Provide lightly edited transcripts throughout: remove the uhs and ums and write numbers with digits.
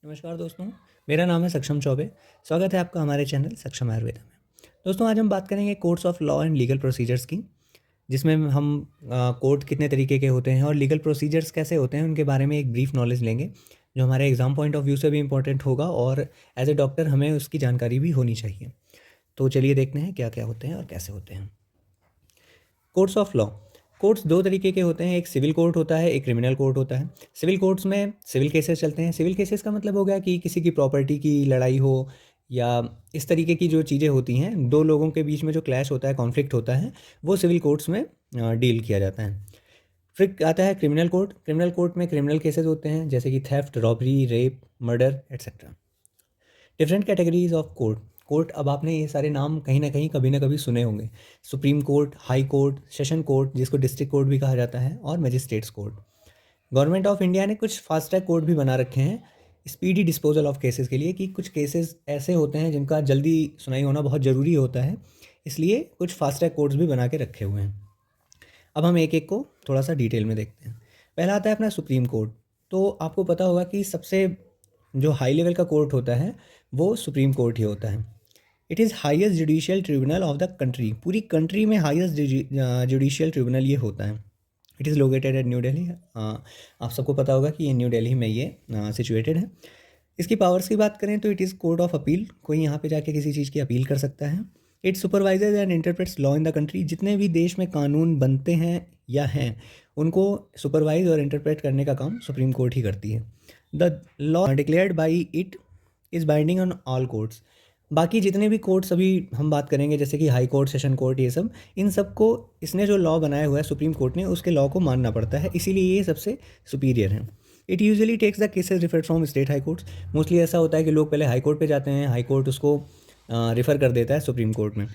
नमस्कार दोस्तों, मेरा नाम है सक्षम चौबे। स्वागत है आपका हमारे चैनल सक्षम आयुर्वेदा में। दोस्तों, आज हम बात करेंगे courts of law and legal procedures की, जिसमें हम कोर्ट कितने तरीके के होते हैं और लीगल प्रोसीजर्स कैसे होते हैं उनके बारे में एक ब्रीफ नॉलेज लेंगे, जो हमारे एग्जाम पॉइंट ऑफ व्यू से भी इंपॉर्टेंट होगा और एज ए डॉक्टर हमें उसकी जानकारी भी होनी चाहिए। तो चलिए देखते हैं क्या क्या होते हैं और कैसे होते हैं। Courts of law. कोर्ट्स दो तरीके के होते हैं, एक सिविल कोर्ट होता है, एक क्रिमिनल कोर्ट होता है। सिविल कोर्ट्स में सिविल केसेस चलते हैं। सिविल केसेस का मतलब हो गया कि किसी की प्रॉपर्टी की लड़ाई हो या इस तरीके की जो चीज़ें होती हैं, दो लोगों के बीच में जो क्लैश होता है, कॉन्फ्लिक्ट होता है, वो सिविल कोर्ट्स में डील किया जाता है। फिर आता है क्रिमिनल कोर्ट। क्रिमिनल कोर्ट में क्रिमिनल केसेस होते हैं, जैसे कि theft, robbery, rape, murder etcetera. Different categories of court. Court, अब आपने ये सारे नाम कहीं ना कभी सुने होंगे। Supreme court, high court, session court जिसको डिस्ट्रिक्ट कोर्ट भी कहा जाता है, और magistrates court. Government of India ने कुछ फास्ट ट्रैक कोर्ट भी बना रखे हैं स्पीडी डिस्पोजल ऑफ केसेस के लिए, कि कुछ केसेस ऐसे होते हैं जिनका जल्दी सुनाई होना बहुत ज़रूरी होता है, इसलिए कुछ फास्ट ट्रैक कोर्ट्स भी बना के रखे हुए हैं। अब हम एक एक को थोड़ा सा डिटेल में देखते हैं। पहला आता है अपना सुप्रीम कोर्ट। तो आपको पता होगा कि सबसे जो हाई लेवल का कोर्ट होता है वो सुप्रीम कोर्ट ही होता है। It is highest judicial tribunal of the country. पूरी कंट्री में हाईएस्ट जुडिशियल ट्रिब्यूनल ये होता है। It is located at new Delhi. आप सबको पता होगा कि ये न्यू दिल्ली में ये सिचुएटेड है। इसकी पावर्स की बात करें तो it is court of appeal. कोई यहाँ पे जाके किसी चीज़ की अपील कर सकता है। It supervises and interprets law in the country. जितने भी देश में कानून बनते हैं या हैं, उनको सुपरवाइज और इंटरप्रेट करने का काम सुप्रीम कोर्ट ही करती है। The law declared by it is binding on all courts. बाकी जितने भी कोर्ट्स अभी हम बात करेंगे, जैसे कि हाई कोर्ट, सेशन कोर्ट, ये सब, इन सबको इसने जो लॉ बनाया हुआ है सुप्रीम कोर्ट ने, उसके लॉ को मानना पड़ता है, इसीलिए ये सबसे सुपीरियर है। It usually takes the cases referred from state high courts. Mostly ऐसा होता है कि लोग पहले हाई कोर्ट पे जाते हैं, हाई कोर्ट उसको रिफ़र कर देता है सुप्रीम कोर्ट में।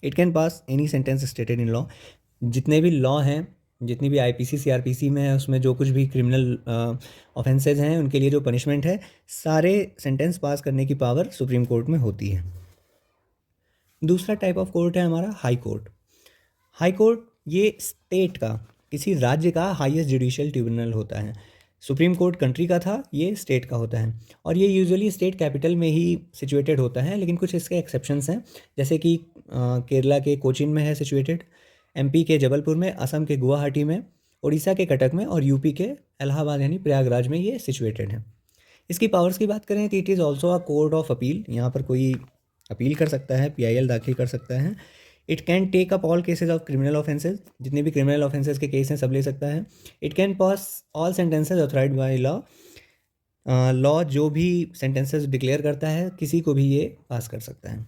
It can pass any sentence stated in law. जितने भी लॉ हैं, जितनी भी आईपीसी सीआरपीसी में है, उसमें जो कुछ भी क्रिमिनल ऑफेंसेज हैं, उनके लिए जो पनिशमेंट है, सारे सेंटेंस पास करने की पावर सुप्रीम कोर्ट में होती है। दूसरा टाइप ऑफ कोर्ट है हमारा हाई कोर्ट। हाई कोर्ट ये स्टेट का, किसी राज्य का हाईएस्ट जुडिशियल ट्रिब्यूनल होता है। सुप्रीम कोर्ट कंट्री का था, ये स्टेट का होता है, और ये यूजुअली स्टेट कैपिटल में ही सिचुएटेड होता है, लेकिन कुछ इसके एक्सेप्शंस हैं, जैसे कि केरला के कोचीन में है सिचुएटेड, एमपी के जबलपुर में, असम के गुवाहाटी में, उड़ीसा के कटक में, और यूपी के इलाहाबाद यानी प्रयागराज में ये सिचुएटेड है। इसकी पावर्स की बात करें तो it is also a court of appeal. यहाँ पर कोई अपील कर सकता है, पीआईएल दाखिल कर सकता है। It can take up all cases of criminal offences. जितने भी क्रिमिनल ऑफेंसेज के केस हैं सब ले सकता है। It can pass all sentences authorised by law. Law जो भी सेंटेंसेस डिक्लेयर करता है, किसी को भी ये पास कर सकता है।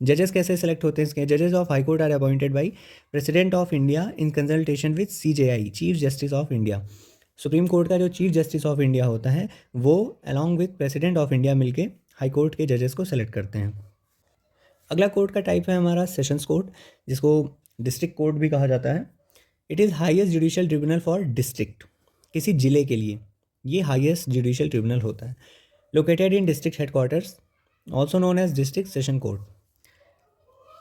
जजेस कैसे सेलेक्ट होते हैं इसके? जजेस of high court are appointed by president of India in consultation with CJI, chief justice of India. Supreme court का जो चीफ जस्टिस ऑफ इंडिया होता है, वो along with president of India मिलके हाई कोर्ट के जजेस को सेलेक्ट करते हैं। अगला कोर्ट का टाइप है हमारा सेशंस कोर्ट, जिसको डिस्ट्रिक्ट कोर्ट भी कहा जाता है। It is highest judicial tribunal for district. किसी जिले के लिए ये हाईएस्ट जुडिशियल ट्रिब्यूनल होता है। Located in district headquarters, also known as district session court.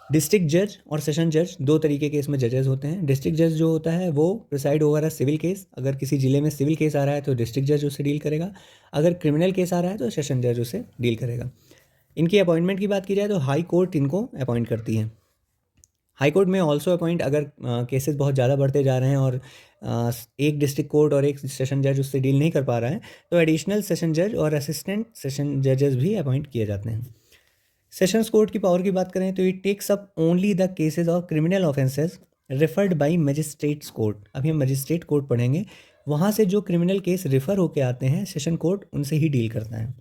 District जज और सेशन जज दो तरीके के इसमें जजेस होते हैं। डिस्ट्रिक्ट जज जो होता है वो preside over a civil case. अगर किसी जिले में सिविल केस आ रहा है तो डिस्ट्रिक्ट जज उससे डील करेगा। अगर क्रिमिनल केस आ रहा है तो सेशन जज उससे डील करेगा। इनकी अपॉइंटमेंट की बात की जाए तो हाई कोर्ट इनको अपॉइंट करती है। हाई कोर्ट में ऑल्सो अपॉइंट, अगर केसेस बहुत ज़्यादा बढ़ते जा रहे हैं और एक डिस्ट्रिक्ट कोर्ट और एक सेशन जज उससे डील नहीं कर पा रहा है, तो एडिशनल सेशन जज और असिस्टेंट सेशन जजेस भी अपॉइंट किए जाते हैं। सेशंस कोर्ट की पावर की बात करें तो it takes up only the cases of criminal offences referred by magistrates court. अभी हम मजिस्ट्रेट कोर्ट पढ़ेंगे, वहाँ से जो क्रिमिनल केस रेफर होके आते हैं सेशन कोर्ट उनसे ही डील करता है।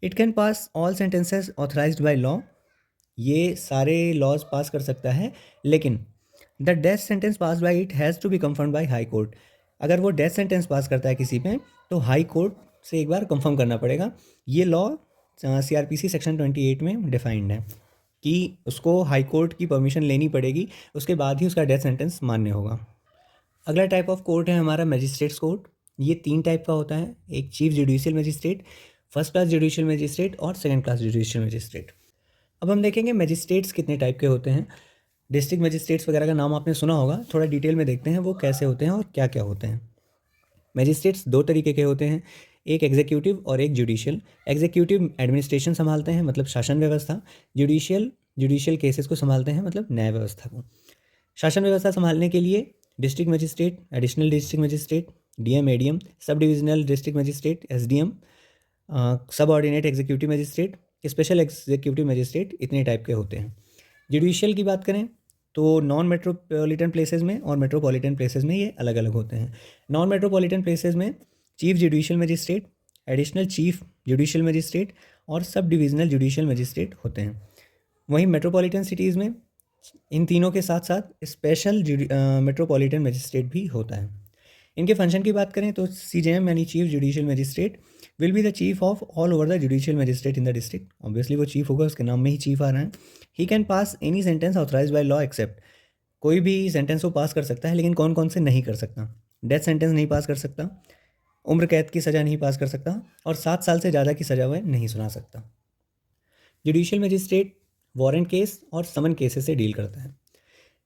It can pass all sentences authorised by law. ये सारे लॉज पास कर सकता है, लेकिन the death sentence pass by it has to be confirm by high court. अगर वो डेथ सेंटेंस पास करता है किसी पे, तो हाई कोर्ट से एक बार कंफर्म करना पड़ेगा। ये लॉ सीआरपीसी सेक्शन 28 में डिफाइंड है कि उसको हाई कोर्ट की परमिशन लेनी पड़ेगी, उसके बाद ही उसका डेथ सेंटेंस मान्य होगा। अगला टाइप ऑफ कोर्ट है हमारा मैजिस्ट्रेट्स कोर्ट। ये 3 टाइप का होता है, एक chief judicial magistrate, first class judicial magistrate और सेकंड क्लास जुडिशियल मजिस्ट्रेट। अब हम देखेंगे मैजिस्ट्रेट्स कितने टाइप के होते हैं। डिस्ट्रिक्ट मजिस्ट्रेट्स वगैरह का नाम आपने सुना होगा, थोड़ा डिटेल में देखते हैं वो कैसे होते हैं और क्या क्या होते हैं। मैजिस्ट्रेट्स दो तरीके के होते हैं। एक एग्जीक्यूटिव और एक जुडिशियल। एग्जीक्यूटिव एडमिनिस्ट्रेशन संभालते हैं, मतलब शासन व्यवस्था। जुडिशियल केसेस को संभालते हैं, मतलब न्याय व्यवस्था को। शासन व्यवस्था संभालने के लिए district magistrate, additional district magistrate, DM, ADM, sub divisional district magistrate, SDM, subordinate executive magistrate, special executive magistrate, इतने टाइप के होते हैं। जुडिशियल की बात करें तो नॉन मेट्रोपॉलिटन प्लेसेस में और मेट्रोपॉलिटन प्लेसेस में ये अलग अलग होते हैं। नॉन मेट्रोपॉलिटन प्लेसेस में chief judicial magistrate, additional chief judicial magistrate और सब डिविजनल जुडिशियल मजिस्ट्रेट होते हैं। वहीं मेट्रोपॉलिटन सिटीज़ में इन तीनों के साथ साथ स्पेशल मेट्रोपॉलिटन मजिस्ट्रेट भी होता है। इनके फंक्शन की बात करें तो सीजेएम यानी chief judicial magistrate will be the chief of all over the judicial magistrate in the district. Obviously वो चीफ होगा, उसके नाम में ही चीफ आ रहा है। He can pass any sentence authorise by law except, कोई भी सेंटेंस वो पास कर सकता है, लेकिन कौन कौन से नहीं कर सकता। डेथ सेंटेंस नहीं पास कर सकता, उम्र कैद की सज़ा नहीं पास कर सकता और 7 साल से ज़्यादा की सज़ा वह नहीं सुना सकता। जुडिशियल मजिस्ट्रेट वारंट केस और समन केसेस से डील करता है।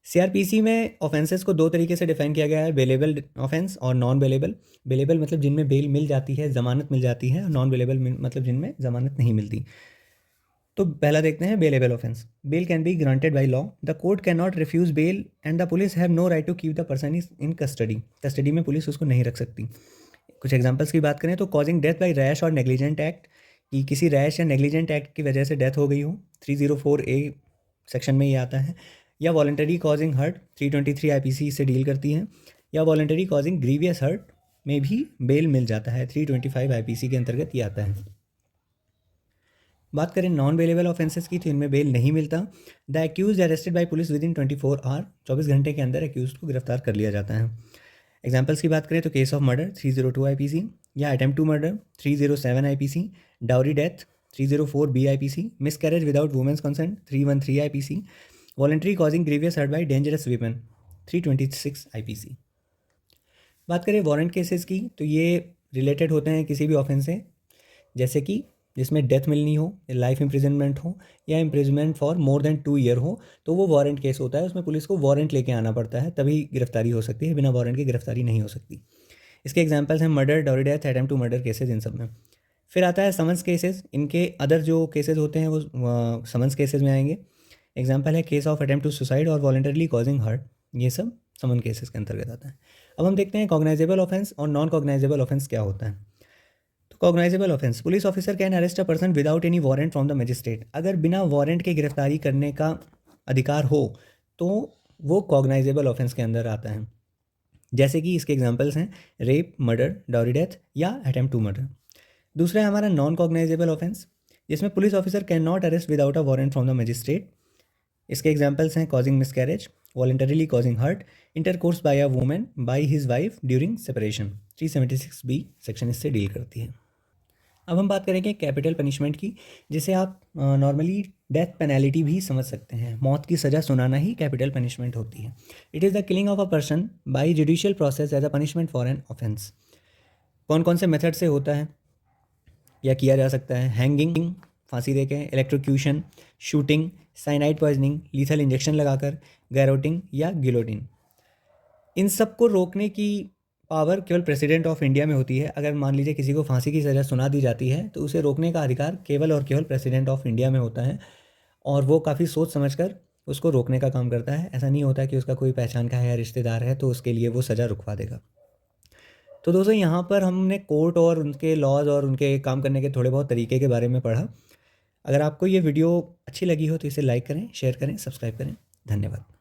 सीआरपीसी में ऑफेंसेस को 2 तरीके से डिफाइन किया गया है, बेलेबल ऑफेंस और नॉन बेलेबल। बेलेबल मतलब जिनमें बेल मिल जाती है, ज़मानत मिल जाती है, और नॉन बेलेबल मतलब जिनमें ज़मानत नहीं मिलती। तो पहला देखते हैं bailable offence. Bail can be granted by law, the court can not refuse bail and the police have no right to keep the person is in custody. Custody में पुलिस उसको नहीं रख सकती। कुछ एग्जांपल्स की बात करें तो कॉजिंग डेथ बाय रैश और नेग्लिजेंट एक्ट, कि किसी रैश या नेग्लिजेंट एक्ट की वजह से डेथ हो गई हो, 304A सेक्शन में ये आता है। या वॉलंटरी कॉजिंग हर्ट, 323 आईपीसी से डील करती है। या वॉलंटरी कॉजिंग ग्रीवियस हर्ट में भी बेल मिल जाता है, 325 आईपीसी के अंतर्गत ये आता है। बात करें नॉन बेलेबल ऑफेंसेस की तो इनमें बेल नहीं मिलता। The accuse arrested by police within 24 hour, 24 घंटे के अंदर एक्यूज को गिरफ्तार कर लिया जाता है। एग्जाम्पल्स की बात करें तो केस ऑफ मर्डर 302 आईपीसी, या attempt to murder 307 IPC, dowry death 304B IPC, miscarriage without women's consent 313 IPC, voluntary causing grievous hurt by dangerous weapon 326 IPC. बात करें वारंट केसेस की तो ये रिलेटेड होते हैं किसी भी ऑफेंस से, जैसे कि जिसमें डेथ मिलनी हो, लाइफ इम्प्रिजनमेंट हो, या imprisonment for more than 2 year हो, तो वो वारंट केस होता है। उसमें पुलिस को वारंट लेके आना पड़ता है, तभी गिरफ्तारी हो सकती है, बिना वारंट के गिरफ्तारी नहीं हो सकती। इसके एग्जांपल्स हैं murder, dowry death, attempt to murder cases, इन सब में। फिर आता है समन्स केसेस। इनके अदर जो केसेस होते हैं वो समन्स केसेस में आएंगे। एग्जाम्पल है case of attempt to suicide और वॉलंटरली कॉजिंग हर्ट, ये सब समन केसेस के अंतर्गत आता है। अब हम देखते हैं कॉग्नाइजेबल ऑफेंस और नॉन कॉग्नाइजेबल ऑफेंस क्या होता है। तो cognisable offence, police officer can arrest a person without any warrant from the magistrate. अगर बिना वारंट के गिरफ्तारी करने का अधिकार हो तो वो कॉग्नाइजेबल ऑफेंस के अंदर आता है। जैसे कि इसके एग्जांपल्स हैं रेप, मर्डर, डाउरी डेथ या अटेम्प्ट टू मर्डर। दूसरा है हमारा नॉन कॉग्नाइजेबल ऑफेंस, जिसमें police officer can not arrest without a warrant from the magistrate. इसके एग्जांपल्स हैं causing miscarriage, voluntarily causing hurt, intercourse by a women by his wife during separation, 376B section इससे deal करती है। अब हम बात करेंगे कैपिटल पनिशमेंट की, जिसे आप नॉर्मली डेथ पेनल्टी भी समझ सकते हैं। मौत की सज़ा सुनाना ही कैपिटल पनिशमेंट होती है। It is the killing of a person by judicial process as a punishment for an offence. कौन कौन से मेथड से होता है या किया जा सकता है? हैंगिंग, फांसी देके, electrocution, shooting, cyanide poisoning, lethal injection लगाकर, गैरोटिंग या गिलोटिन। इन सब को रोकने की पावर केवल प्रेसिडेंट ऑफ इंडिया में होती है। अगर मान लीजिए किसी को फांसी की सज़ा सुना दी जाती है तो उसे रोकने का अधिकार केवल और केवल प्रेसिडेंट ऑफ इंडिया में होता है, और वो काफ़ी सोच समझकर उसको रोकने का काम करता है। ऐसा नहीं होता कि उसका कोई पहचान का है या रिश्तेदार है तो उसके लिए वो सज़ा रुकवा देगा। तो दोस्तों यहाँ पर हमने कोर्ट और उनके लॉज और उनके काम करने के थोड़े बहुत तरीके के बारे में पढ़ा। अगर आपको ये वीडियो अच्छी लगी हो तो इसे लाइक करें, शेयर करें, सब्सक्राइब करें। धन्यवाद।